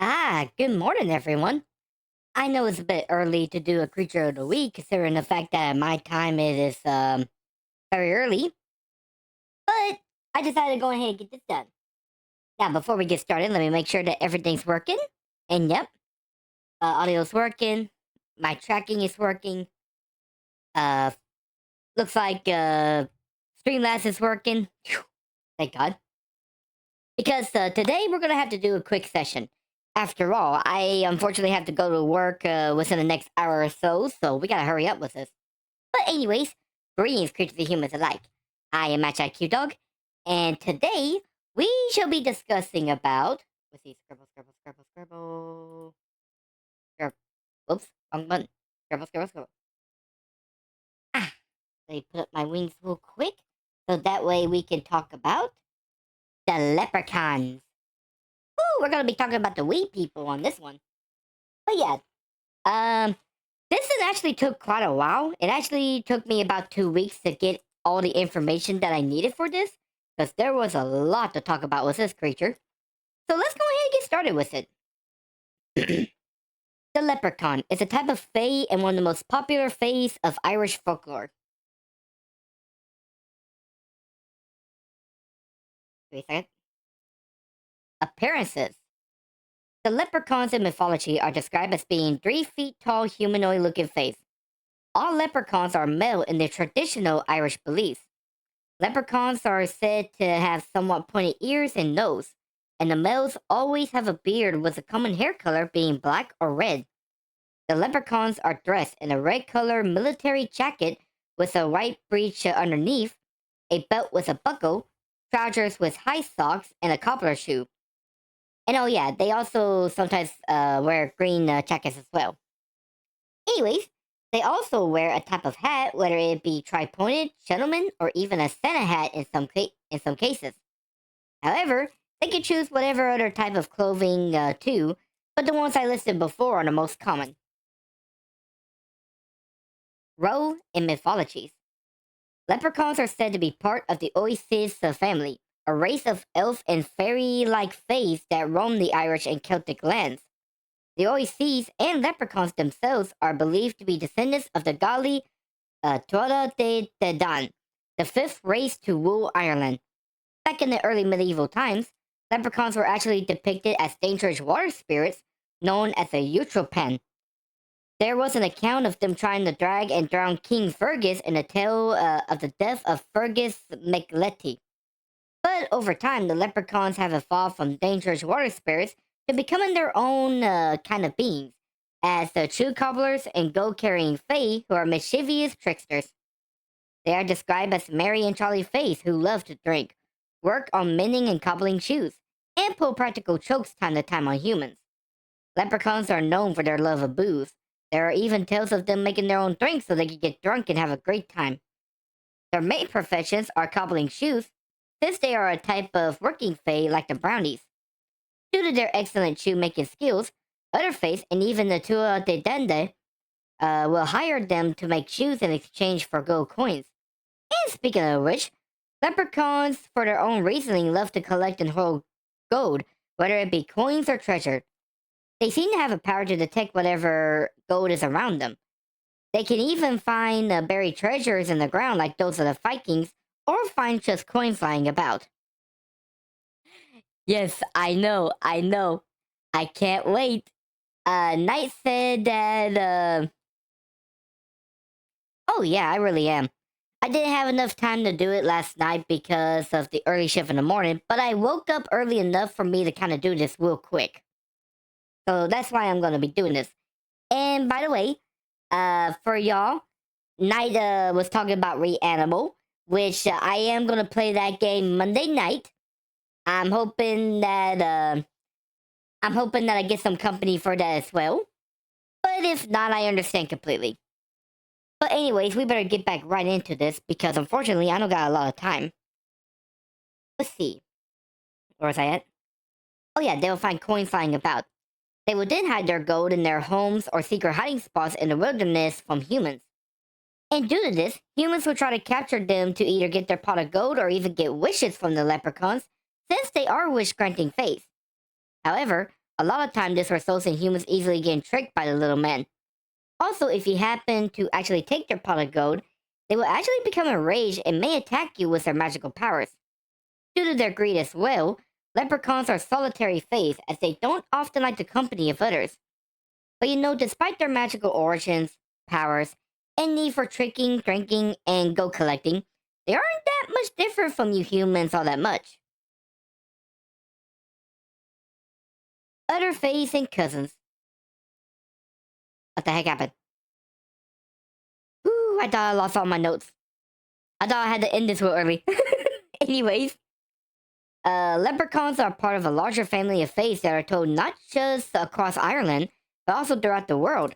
Good morning, everyone. I know it's a bit early to do a creature of the week, considering the fact that my time it is very early, but I decided to go ahead and get this done. Now, before we get started, let me make sure that everything's working. And yep, audio's working, my tracking is working. Uh, looks like Streamlabs is working. Phew, thank God. Because today we're gonna have to do a quick session. After all, I unfortunately have to go to work within the next hour or so we gotta hurry up with this. But anyways, greetings, creatures and humans alike. I am MagiQDog, and today we shall be discussing about. Let's see, scribble. Oops, wrong button. Scribble. Ah, let me put up my wings real quick, so that way we can talk about the Leprechauns. Ooh, we're gonna be talking about the wee people on this one. But yeah, um, this one actually took quite a while. It actually took me about 2 weeks to get all the information that I needed for this, because there was a lot to talk about with this creature. So let's go ahead and get started with it. The Leprechaun is a type of fae and one of the most popular faes of Irish folklore. Wait a second. Appearances. The leprechauns in mythology are described as being 3 feet tall humanoid looking faes. All leprechauns are male in their traditional Irish beliefs. Leprechauns are said to have somewhat pointed ears and nose, and the males always have a beard with the common hair color being black or red. The leprechauns are dressed in a red color military jacket with a white breech underneath, a belt with a buckle, trousers with high socks, and a cobbler shoe. And oh yeah, they also sometimes wear green jackets as well. Anyways, they also wear a type of hat, whether it be tri-pointed, gentleman, or even a Santa hat in some cases. However, they can choose whatever other type of clothing too, but the ones I listed before are the most common. Role in mythologies. Leprechauns are said to be part of the Aoi Si family, a race of elf and fairy-like fays that roam the Irish and Celtic lands. The Aoi Sis and leprechauns themselves are believed to be descendants of the godly Tuatha De Danann, the fifth race to rule Ireland. Back in the early medieval times, leprechauns were actually depicted as dangerous water spirits known as the Luchropan. There was an account of them trying to drag and drown King Fergus in a tale of the death of Fergus Leti. But over time, the leprechauns have evolved from dangerous water spirits to becoming their own kind of beings, as the true cobblers and goat-carrying fae who are mischievous tricksters. They are described as merry and jolly fays who love to drink, work on mending and cobbling shoes, and pull practical jokes time to time on humans. Leprechauns are known for their love of booze. There are even tales of them making their own drinks so they can get drunk and have a great time. Their main professions are cobbling shoes, since they are a type of working fae like the Brownies. Due to their excellent shoemaking skills, other fays and even the Tuatha De Danann will hire them to make shoes in exchange for gold coins. And speaking of which, leprechauns, for their own reasoning, love to collect and hold gold, whether it be coins or treasure. They seem to have a power to detect whatever gold is around them. They can even find buried treasures in the ground like those of the Vikings, or find just coins lying about. Yes, I know. I can't wait. Knight said that, oh yeah, I really am. I didn't have enough time to do it last night because of the early shift in the morning, but I woke up early enough for me to kind of do this real quick. So that's why I'm going to be doing this. And by the way, for y'all, Knight was talking about Reanimal, which I am going to play that game Monday night. I'm hoping that I get some company for that as well. But if not, I understand completely. But anyways, we better get back right into this because unfortunately I don't got a lot of time. Let's see. Where was I at? Oh yeah, they'll find coins flying about. They will then hide their gold in their homes or secret hiding spots in the wilderness from humans. And due to this, humans will try to capture them to either get their pot of gold or even get wishes from the leprechauns, since they are wish granting fays. However, A lot of time, this results in humans easily getting tricked by the little men. Also, if you happen to actually take their pot of gold, they will actually become enraged and may attack you with their magical powers. Due to their greed as well, leprechauns are solitary fays as they don't often like the company of others. But despite their magical origins, powers, and need for tricking, drinking, and gold collecting, they aren't that much different from you humans all that much. Other fays and cousins. What the heck happened? Ooh, I thought I lost all my notes. I thought I had to end this real early. Anyways, leprechauns are part of a larger family of fays that are told not just across Ireland, but also throughout the world.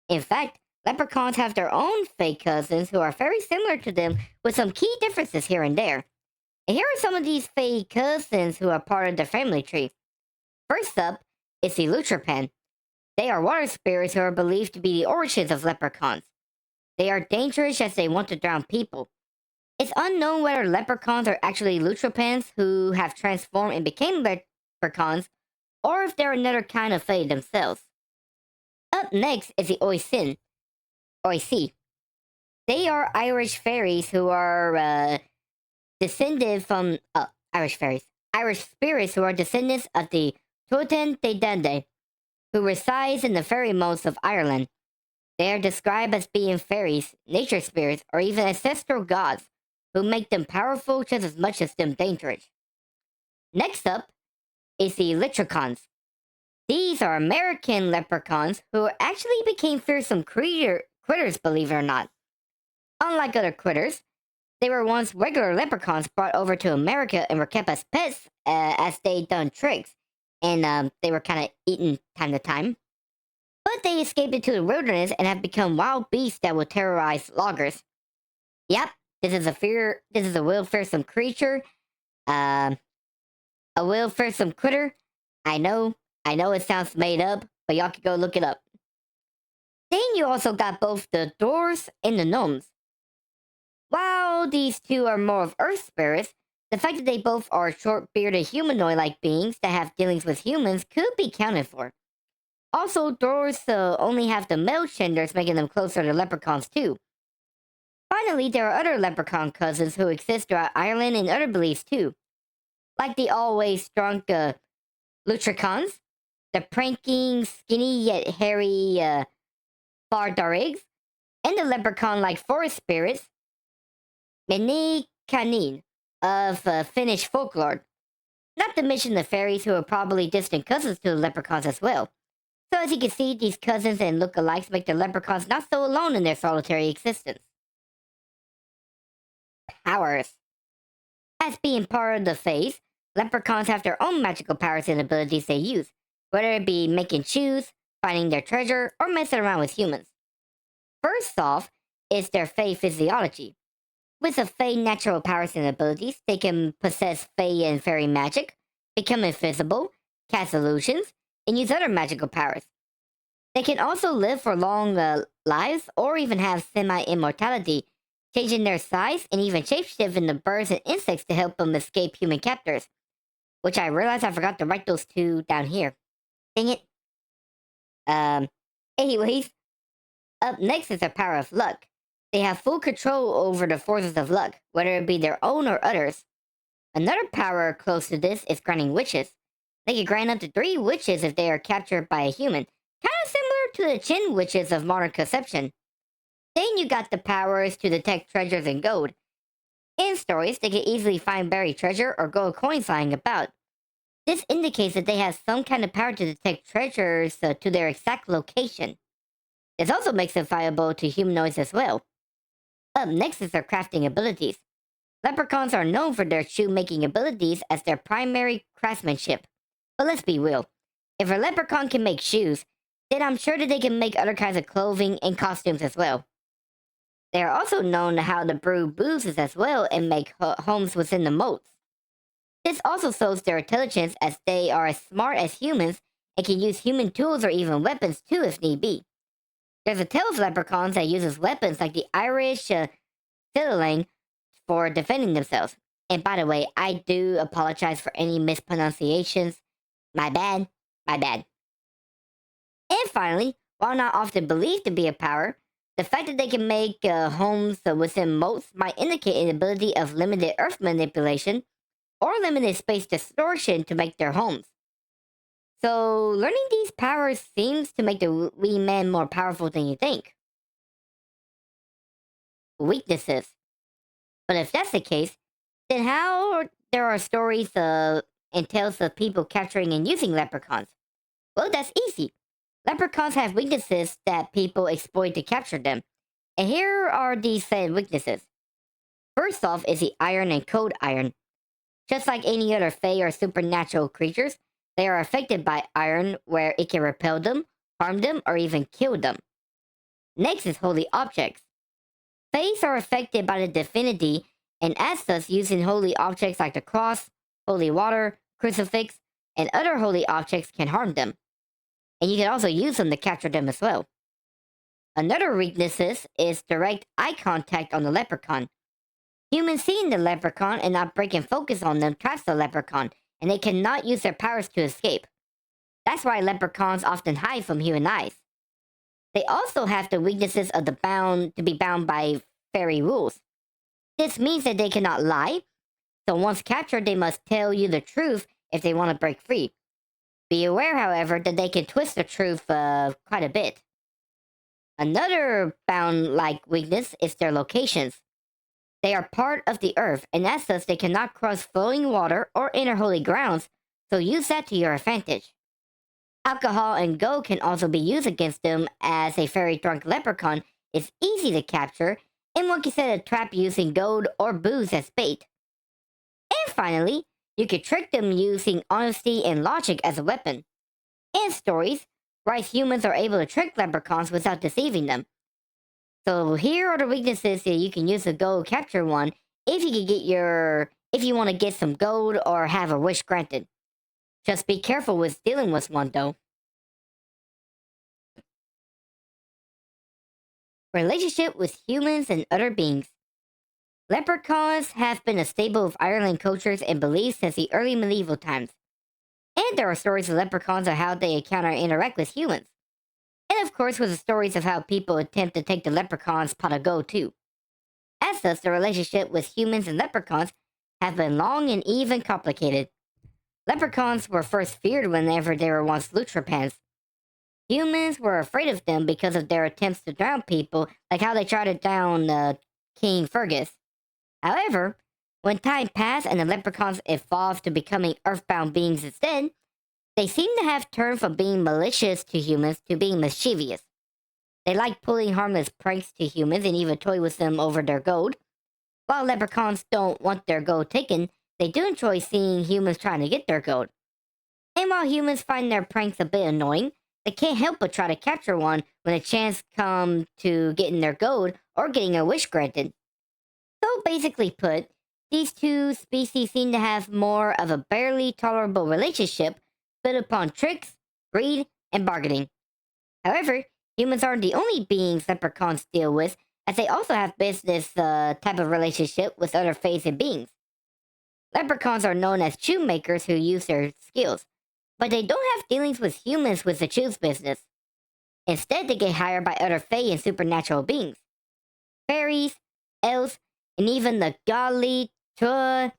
In fact, leprechauns have their own fey cousins who are very similar to them with some key differences here and there. And here are some of these fey cousins who are part of the family tree. First up is the Luchropan. They are water spirits who are believed to be the origins of leprechauns. They are dangerous as they want to drown people. It's unknown whether leprechauns are actually Luchropans who have transformed and became leprechauns, or if they're another kind of fae themselves. Up next is the Oi Si. They are Irish fairies who are descended from Irish spirits who are descendants of the Tuatha De Danann, who resides in the fairy modes of Ireland. They are described as being fairies, nature spirits, or even ancestral gods, who make them powerful just as much as them dangerous. Next up is the Leprechauns. These are American leprechauns who actually became fearsome critters, believe it or not. Unlike other critters, they were once regular leprechauns brought over to America and were kept as pets as they done tricks, and they were kind of eaten time to time. But they escaped into the wilderness and have become wild beasts that will terrorize loggers. Yep, this is a real fearsome creature. A real fearsome critter. I know it sounds made up, but y'all can go look it up. Then you also got both the Dwarves and the Gnomes. While these two are more of earth spirits, the fact that they both are short-bearded humanoid-like beings that have dealings with humans could be counted for. Also, dwarves only have the male genders, making them closer to leprechauns too. Finally, there are other leprechaun cousins who exist throughout Ireland and other beliefs too, like the always drunk Luchrochans, the pranking, skinny yet hairy Darrigs, and the leprechaun-like forest spirits, Menninkainen of Finnish folklore. Not to mention the fairies who are probably distant cousins to the leprechauns as well. So as you can see, these cousins and lookalikes make the leprechauns not so alone in their solitary existence. Powers. As being part of the fays, leprechauns have their own magical powers and abilities they use, whether it be making shoes, finding their treasure, or messing around with humans. First off is their fey physiology. With the fey natural powers and abilities, they can possess fey and fairy magic, become invisible, cast illusions, and use other magical powers. They can also live for long lives or even have semi-immortality, changing their size and even shapeshift into birds and insects to help them escape human captors. Which I realized I forgot to write those two down here. Dang it. Anyways, up next is their power of luck. They have full control over the forces of luck, whether it be their own or others. Another power close to this is granting wishes. They can grant up to 3 wishes if they are captured by a human, kind of similar to the Chin witches of modern conception. Then you got the powers to detect treasures and gold. In stories, they can easily find buried treasure or gold coins lying about. This indicates that they have some kind of power to detect treasures to their exact location. This also makes them viable to humanoids as well. Up next is their crafting abilities. Leprechauns are known for their shoemaking abilities as their primary craftsmanship. But let's be real. If a leprechaun can make shoes, then I'm sure that they can make other kinds of clothing and costumes as well. They are also known how to brew boozes as well and make homes within the moats. This also shows their intelligence as they are as smart as humans and can use human tools or even weapons too if need be. There's a tale of leprechauns that uses weapons like the Irish fiddling for defending themselves. And by the way, I do apologize for any mispronunciations. My bad. My bad. And finally, while not often believed to be a power, the fact that they can make homes within moats might indicate an ability of limited earth manipulation or limited space distortion to make their homes. So, learning these powers seems to make the wee men more powerful than you think. Weaknesses. But if that's the case, then how there are stories and tales of people capturing and using leprechauns? Well, that's easy. Leprechauns have weaknesses that people exploit to capture them. And here are these said weaknesses. First off is the iron and cold iron. Just like any other fae or supernatural creatures, they are affected by iron where it can repel them, harm them, or even kill them. Next is holy objects. Faes are affected by the divinity, and as such, using holy objects like the cross, holy water, crucifix, and other holy objects can harm them. And you can also use them to capture them as well. Another weakness is direct eye contact on the leprechaun. Humans seeing the leprechaun and not breaking focus on them traps the leprechaun, and they cannot use their powers to escape. That's why leprechauns often hide from human eyes. They also have the weaknesses of to be bound by fairy rules. This means that they cannot lie, so once captured, they must tell you the truth if they want to break free. Be aware, however, that they can twist the truth quite a bit. Another bound-like weakness is their locations. They are part of the earth, and as such, they cannot cross flowing water or enter holy grounds, so use that to your advantage. Alcohol and gold can also be used against them, as a fairy drunk leprechaun is easy to capture, and one can set a trap using gold or booze as bait. And finally, you can trick them using honesty and logic as a weapon. In stories, wise humans are able to trick leprechauns without deceiving them. So here are the weaknesses that you can use to go capture one if you want to get some gold or have a wish granted. Just be careful with dealing with one though. Relationship with humans and other beings. Leprechauns have been a staple of Ireland cultures and beliefs since the early medieval times. And there are stories of leprechauns of how they encounter and interact with humans. And of course, with the stories of how people attempt to take the leprechaun's pot of gold too. As such, the relationship with humans and leprechauns have been long and even complicated. Leprechauns were first feared whenever they were once Luchropans. Humans were afraid of them because of their attempts to drown people, like how they tried to drown King Fregus. However, when time passed and the leprechauns evolved to becoming earthbound beings instead, they seem to have turned from being malicious to humans to being mischievous. They like pulling harmless pranks to humans and even toy with them over their gold. While leprechauns don't want their gold taken, they do enjoy seeing humans trying to get their gold. And while humans find their pranks a bit annoying, they can't help but try to capture one when a chance comes to getting their gold or getting a wish granted. So basically put, these two species seem to have more of a barely tolerable relationship built upon tricks, greed, and bargaining. However, humans aren't the only beings leprechauns deal with, as they also have business type of relationship with other fays and beings. Leprechauns are known as shoemakers who use their skills, but they don't have dealings with humans with the shoes business. Instead, they get hired by other fae and supernatural beings. Fairies, elves, and even the godly Tuatha...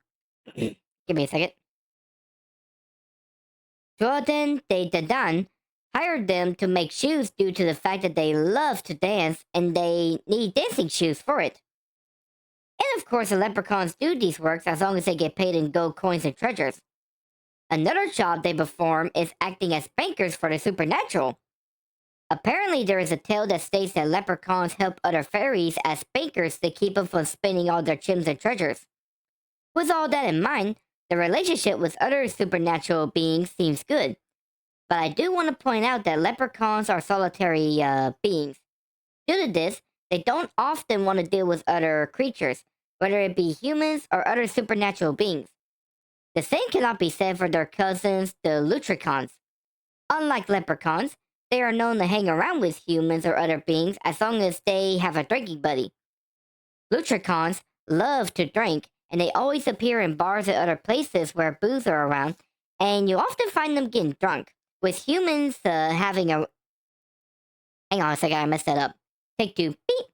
Give me a second. Tuatha De Danann hired them to make shoes due to the fact that they love to dance and they need dancing shoes for it. And of course, the leprechauns do these works as long as they get paid in gold coins and treasures. Another job they perform is acting as bankers for the supernatural. Apparently, there is a tale that states that leprechauns help other fairies as bankers to keep them from spending all their gems and treasures. With all that in mind, the relationship with other supernatural beings seems good. But I do want to point out that leprechauns are solitary beings. Due to this, they don't often want to deal with other creatures, whether it be humans or other supernatural beings. The same cannot be said for their cousins, the Luchrochans. Unlike leprechauns, they are known to hang around with humans or other beings as long as they have a drinking buddy. Luchrochans love to drink, and they always appear in bars and other places where booze are around, and you often find them getting drunk. with humans having a... Hang on a second, I messed that up. Take two. Beep.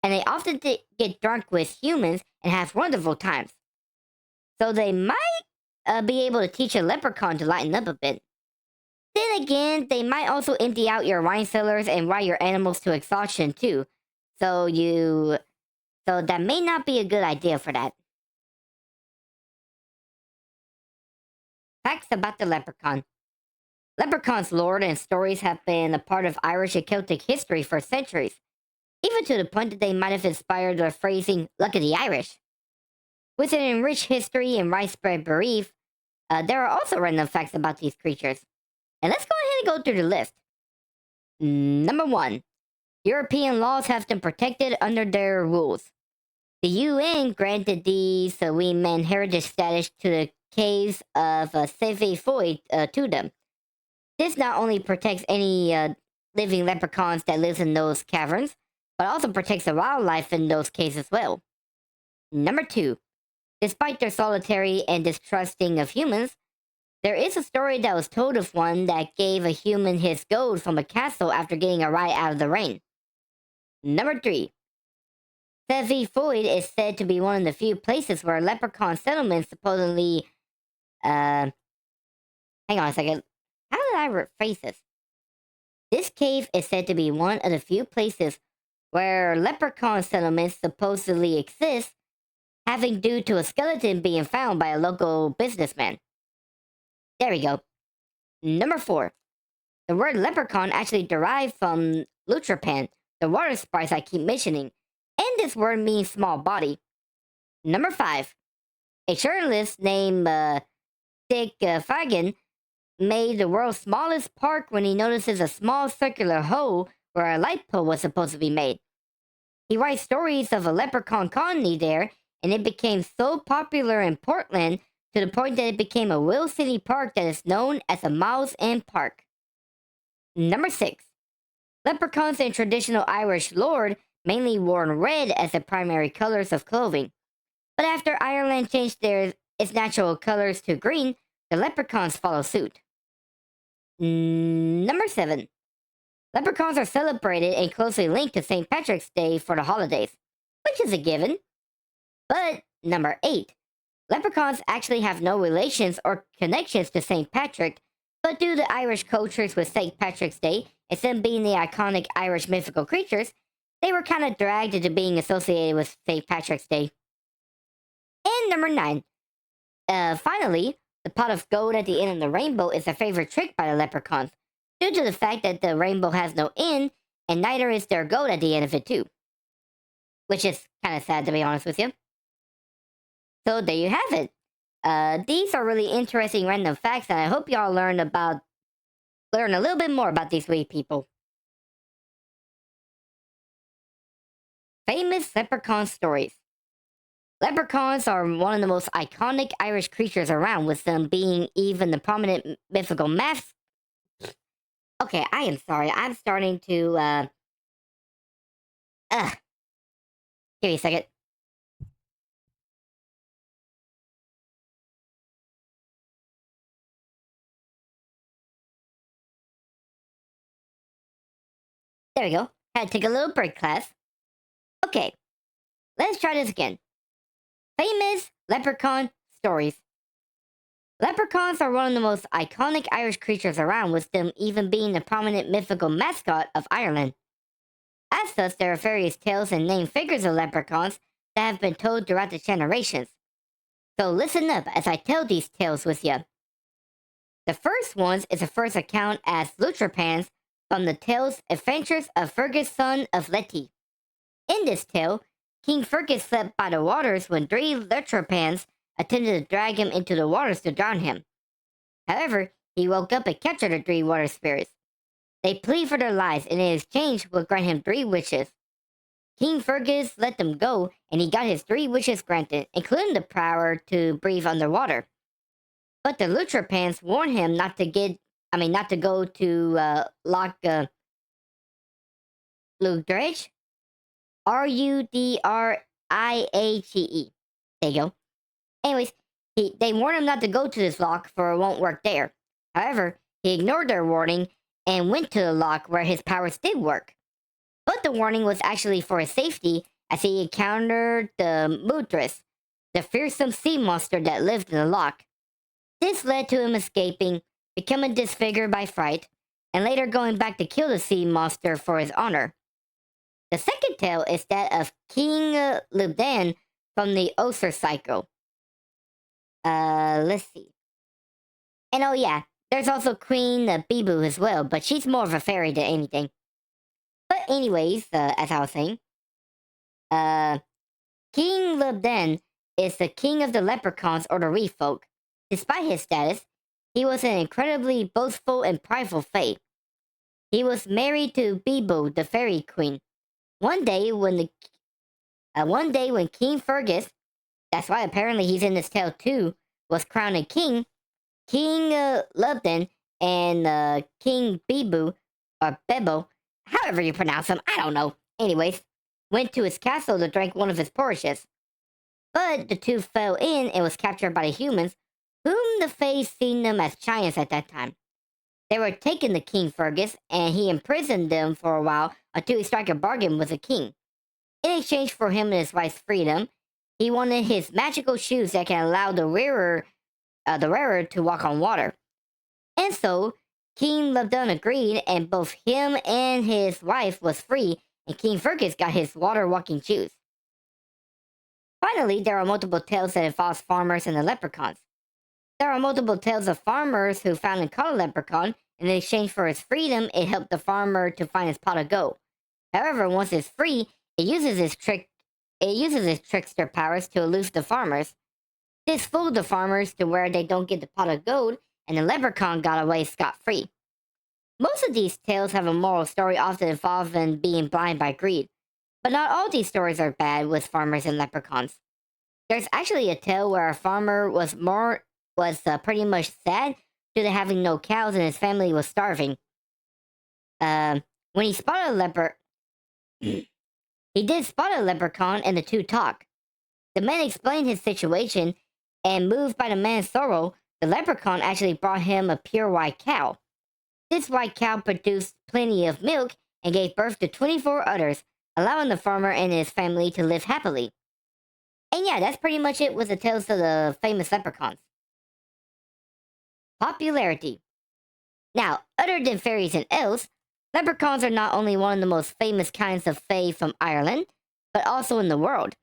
And they often get drunk with humans and have wonderful times. So they might be able to teach a leprechaun to lighten up a bit. Then again, they might also empty out your wine cellars and ride your animals to exhaustion too. So that may not be a good idea for that. Facts about the leprechaun. Leprechaun's lore and stories have been a part of Irish and Celtic history for centuries, even to the point that they might have inspired the phrasing "luck of the Irish." With an enriched history and widespread belief, there are also random facts about these creatures. And let's go ahead and go through the list. Number 1. European laws have them protected under their rules. The UN granted these women heritage status to the caves of Sevi Foy to them. This not only protects any living leprechauns that lives in those caverns, but also protects the wildlife in those caves as well. Number 2. Despite their solitary and distrusting of humans, there is a story that was told of one that gave a human his gold from a castle after getting a ride out of the rain. Number 3. Sevi Foy is said to be one of the few places where leprechaun settlements supposedly... hang on a second. How did I rephrase this? This cave is said to be one of the few places where leprechaun settlements supposedly exist, having due to a skeleton being found by a local businessman. There we go. Number 4. The word leprechaun actually derived from Luchropan, the water sprites I keep mentioning, and this word means small body. Number 5. A journalist named Dick Fagan made the world's smallest park when he notices a small circular hole where a light pole was supposed to be made. He writes stories of a leprechaun colony there, and it became so popular in Portland to the point that it became a real city park that is known as a Miles End Park. Number 6. Leprechauns in traditional Irish lore mainly wore red as the primary colors of clothing. But after Ireland changed its natural colors to green, the leprechauns follow suit. Number 7. Leprechauns are celebrated and closely linked to St. Patrick's Day for the holidays, which is a given. But number 8. Leprechauns actually have no relations or connections to St. Patrick, but due to Irish cultures with St. Patrick's Day, instead of being the iconic Irish mythical creatures, they were kind of dragged into being associated with St. Patrick's Day. And number 9. Finally, the pot of gold at the end of the rainbow is a favorite trick by the leprechauns, due to the fact that the rainbow has no end, and neither is their gold at the end of it too. Which is kind of sad, to be honest with you. So there you have it. These are really interesting random facts, and I hope y'all learn a little bit more about these weird people. Famous leprechaun stories. Leprechauns are one of the most iconic Irish creatures around, with them being even the prominent mythical masks. Okay, I am sorry. I'm starting to, Give me a second. There we go. Had to take a little break, class. Okay, let's try this again. Famous leprechaun stories. Leprechauns are one of the most iconic Irish creatures around, with them even being the prominent mythical mascot of Ireland. As such, there are various tales and named figures of leprechauns that have been told throughout the generations. So listen up as I tell these tales with you. The first one is the first account as Luchropan's from the tale's Adventures of Fregus, son of Leti. In this tale, King Fregus slept by the waters when 3 Luchropans attempted to drag him into the waters to drown him. However, he woke up and captured the 3 water spirits. They plead for their lives, and in exchange will grant him 3 wishes. King Fregus let them go, and he got his 3 wishes granted, including the power to breathe underwater. But the Luchropans warned him not to go to Loch Luchriche. Rudriache. There you go. Anyways, they warned him not to go to this loch, for it won't work there. However, he ignored their warning and went to the loch where his powers did work. But the warning was actually for his safety as he encountered the Muirdris, the fearsome sea monster that lived in the loch. This led to him escaping, becoming disfigured by fright, and later going back to kill the sea monster for his honor. The second tale is that of King Lubdan from the Oser cycle. Let's see. And oh yeah, there's also Queen Bebo as well, but she's more of a fairy than anything. But anyways, as I was saying, King Lubdan is the king of the leprechauns or the reef folk. Despite his status, he was an incredibly boastful and prideful fae. He was married to Bebo, the fairy queen. One day when King Fregus, that's why apparently he's in this tale too, was crowned a king, King Lubdan and King Bebo, or Bebo, however you pronounce him, I don't know. Anyways, went to his castle to drink one of his porridges. But the two fell in and was captured by the humans, whom the Fae seen them as giants at that time. They were taken to King Fregus, and he imprisoned them for a while until he struck a bargain with the king. In exchange for him and his wife's freedom, he wanted his magical shoes that can allow the wearer to walk on water. And so, King Lubdan agreed, and both him and his wife was free, and King Fregus got his water-walking shoes. Finally, there are multiple tales that involve farmers and the leprechauns. There are multiple tales of farmers who found and caught a leprechaun, and in exchange for his freedom, it helped the farmer to find his pot of gold. However, once it's free, it uses its trickster powers to elude the farmers. This fooled the farmers to where they don't get the pot of gold, and the leprechaun got away scot-free. Most of these tales have a moral story often involving being blind by greed, but not all these stories are bad with farmers and leprechauns. There's actually a tale where a farmer was pretty much sad due to having no cows and his family was starving. When he spotted a leper, he did spot a leprechaun and the two talk. The man explained his situation, and moved by the man's sorrow, the leprechaun actually brought him a pure white cow. This white cow produced plenty of milk and gave birth to 24 others, allowing the farmer and his family to live happily. And yeah, that's pretty much it with the tales of the famous leprechauns. Popularity. Now, other than fairies and elves, leprechauns are not only one of the most famous kinds of fae from Ireland, but also in the world.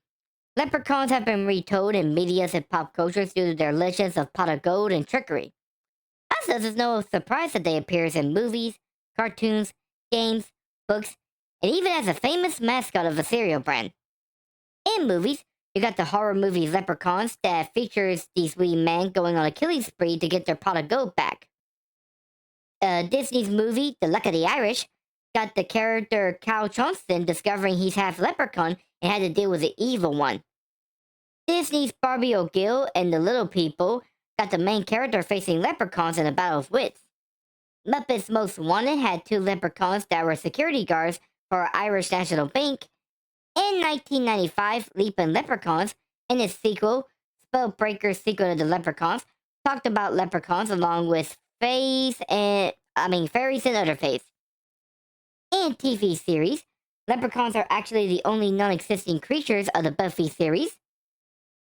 Leprechauns have been retold in media and pop cultures due to their legends of pot of gold and trickery. Thus, it's no surprise that they appear in movies, cartoons, games, books, and even as a famous mascot of a cereal brand. In movies, you got the horror movie Leprechauns that features these wee men going on a killing spree to get their pot of gold back. Disney's movie, The Luck of the Irish, got the character Cal Johnston discovering he's half leprechaun and had to deal with the evil one. Disney's Barbie O'Gill and the Little People got the main character facing leprechauns in a battle of wits. Muppets Most Wanted had two leprechauns that were security guards for Irish National Bank. In 1995, Leapin' Leprechauns, in its sequel, Spellbreaker's Secret of the Leprechauns, talked about leprechauns along with fairies and other faes. In TV series, leprechauns are actually the only non-existing creatures of the Buffy series.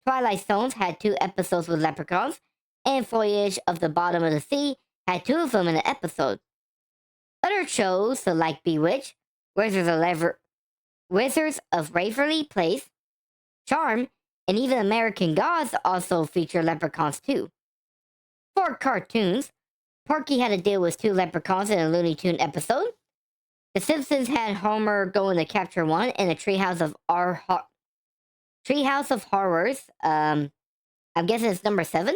Twilight Zones had 2 episodes with leprechauns, and Voyage of the Bottom of the Sea had 2 of them in an episode. Other shows, so like Bewitched, Wizards of Waverly Place, Charm, and even American Gods also feature leprechauns too. For cartoons, Porky had to deal with 2 leprechauns in a Looney Tune episode. The Simpsons had Homer going to capture one in a Treehouse of Horrors. I'm guessing it's number 7?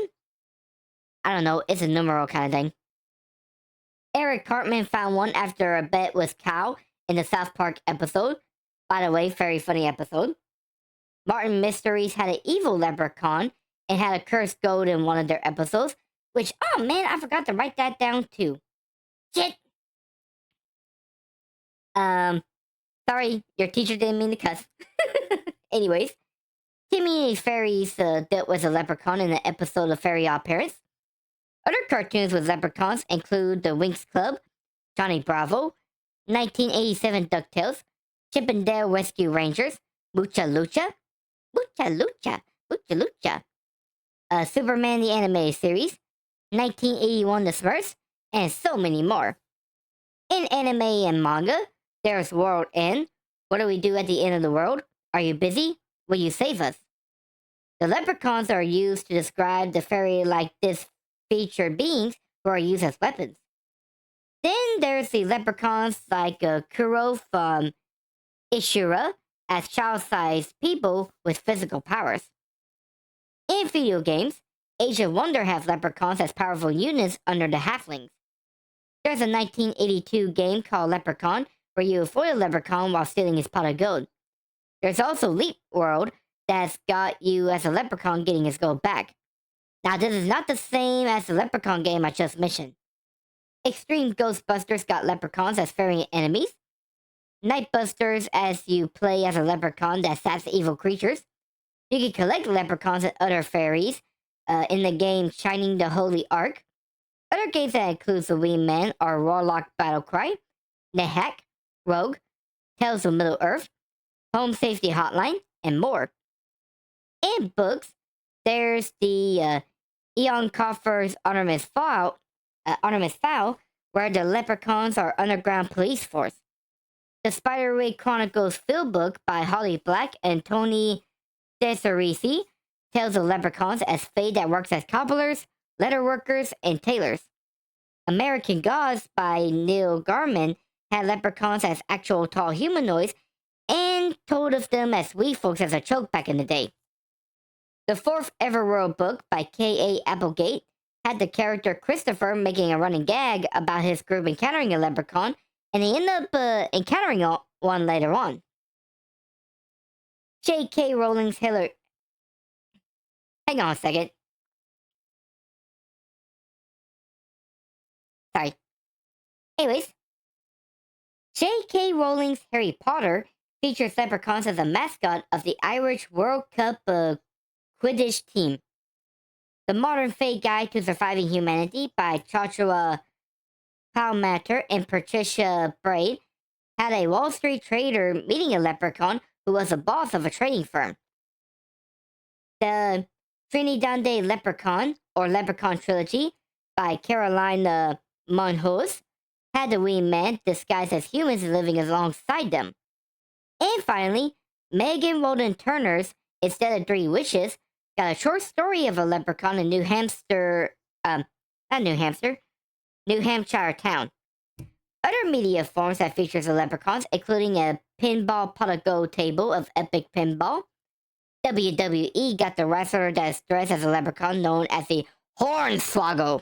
I don't know, it's a numeral kind of thing. Eric Cartman found one after a bet with Cow in the South Park episode. By the way, very funny episode. Martin Mysteries had an evil leprechaun and had a cursed goat in one of their episodes, which, oh man, I forgot to write that down too. Shit! Sorry, your teacher didn't mean to cuss. Anyways, Timmy and his fairies dealt with a leprechaun in an episode of Fairy Odd Parents. Other cartoons with leprechauns include The Winx Club, Johnny Bravo, 1987 DuckTales, Chip and Dale Rescue Rangers, Mucha Lucha, Mucha Lucha, Mucha Lucha, Superman the Animated Series, 1981 The Smurfs, and so many more. In anime and manga, there's World End. What do we do at the end of the world? Are you busy? Will you save us? The leprechauns are used to describe the fairy-like disfeatured beings who are used as weapons. Then there's the leprechauns like Kuro from Ishura as child-sized people with physical powers. In video games, Age of Wonder has leprechauns as powerful units under the halflings. There's a 1982 game called Leprechaun where you avoid a leprechaun while stealing his pot of gold. There's also Leap World that's got you as a leprechaun getting his gold back. Now this is not the same as the leprechaun game I just mentioned. Extreme Ghostbusters got leprechauns as fairy enemies. Nightbusters as you play as a leprechaun that saps evil creatures. You can collect leprechauns and other fairies in the game Shining the Holy Ark. Other games that includes the Wee Man are Warlock Battlecry, Nehak, Rogue, Tales of Middle-earth, Home Safety Hotline, and more. In books, there's the Eon Coffer's Artemis Fowl, where the leprechauns are underground police force. The Spiderwig Chronicles field book by Holly Black and Tony DeCerisi tells of leprechauns as fate that works as cobblers, leatherworkers, and tailors. American Gods by Neil Gaiman had leprechauns as actual tall humanoids and told of them as wee folks as a joke back in the day. The fourth Everworld book by K.A. Applegate had the character Christopher making a running gag about his group encountering a leprechaun, and he ended up encountering one later on. J.K. Rowling's Hillary... Hang on a second. Sorry. Anyways, J.K. Rowling's Harry Potter features leprechauns as a mascot of the Irish World Cup Quidditch team. The Modern Fate Guide to Surviving Humanity by Joshua Palmater and Patricia Braid had a Wall Street trader meeting a leprechaun who was the boss of a trading firm. The Trinidad Leprechaun, or Leprechaun Trilogy, by Caroline Monhos, had the wee man disguised as humans living alongside them. And finally, Megan Walden Turner's Instead of Three Wishes got a short story of a leprechaun in New Hampshire town. Other media forms that features the leprechauns, including a pinball pot of gold table of epic pinball. WWE got the wrestler that's dressed as a leprechaun known as the Hornswoggle.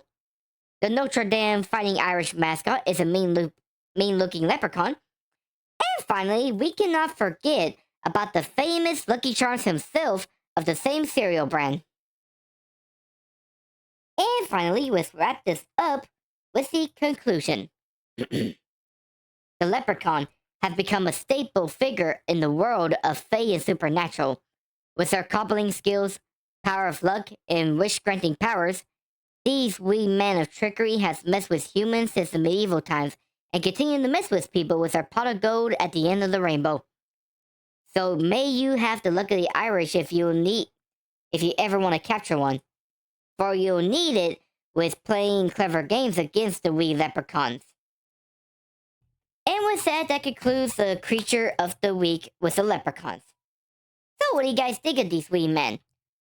The Notre Dame Fighting Irish mascot is a mean-looking leprechaun. And finally, we cannot forget about the famous Lucky Charms himself of the same cereal brand. And finally, let's wrap this up with the conclusion. The leprechaun have become a staple figure in the world of fae and supernatural. With their cobbling skills, power of luck, and wish-granting powers, these wee men of trickery has messed with humans since the medieval times and continue to mess with people with their pot of gold at the end of the rainbow. So may you have the luck of the Irish if you ever want to capture one. For you'll need it with playing clever games against the wee leprechauns. And with that concludes the creature of the week with the leprechauns. So what do you guys think of these wee men?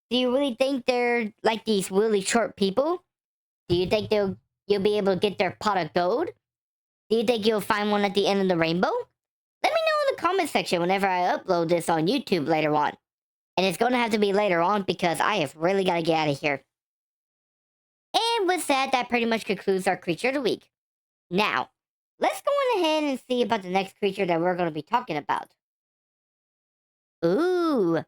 Do you really think they're like these really short people? Do you think you'll be able to get their pot of gold? Do you think you'll find one at the end of the rainbow? Let me know in the comment section whenever I upload this on YouTube later on. And it's going to have to be later on because I have really got to get out of here. And with that pretty much concludes our creature of the week. Now, let's go on ahead and see about the next creature that we're going to be talking about. Ooh.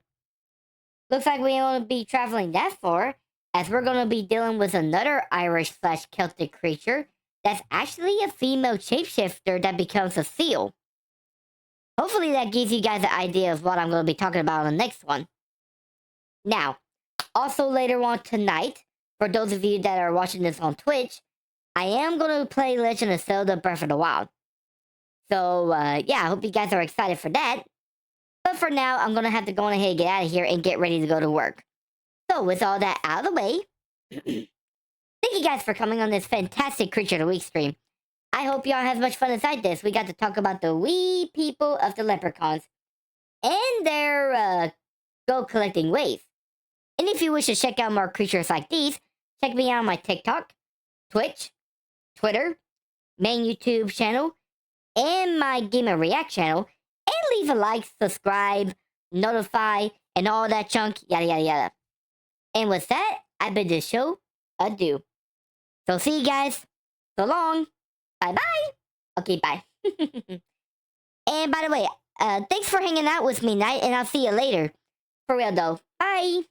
Looks like we won't be traveling that far, as we're going to be dealing with another Irish/Celtic creature that's actually a female shapeshifter that becomes a seal. Hopefully that gives you guys an idea of what I'm going to be talking about on the next one. Now, also later on tonight, for those of you that are watching this on Twitch, I am going to play Legend of Zelda Breath of the Wild. So, yeah, I hope you guys are excited for that. But for now, I'm going to have to go ahead and get out of here and get ready to go to work. So, with all that out of the way, thank you guys for coming on this fantastic Creature of the Week stream. I hope y'all have as much fun as I did. We got to talk about the wee people of the Leprechauns and their gold collecting ways. And if you wish to check out more creatures like these, check me out on my TikTok, Twitch, Twitter, main YouTube channel, and my Game and React channel. And leave a like, subscribe, notify, and all that junk, yada yada yada. And with that, I bid this show adieu. So see you guys. So long. Bye bye. Okay, bye. And by the way, thanks for hanging out with me tonight, and I'll see you later. For real though. Bye.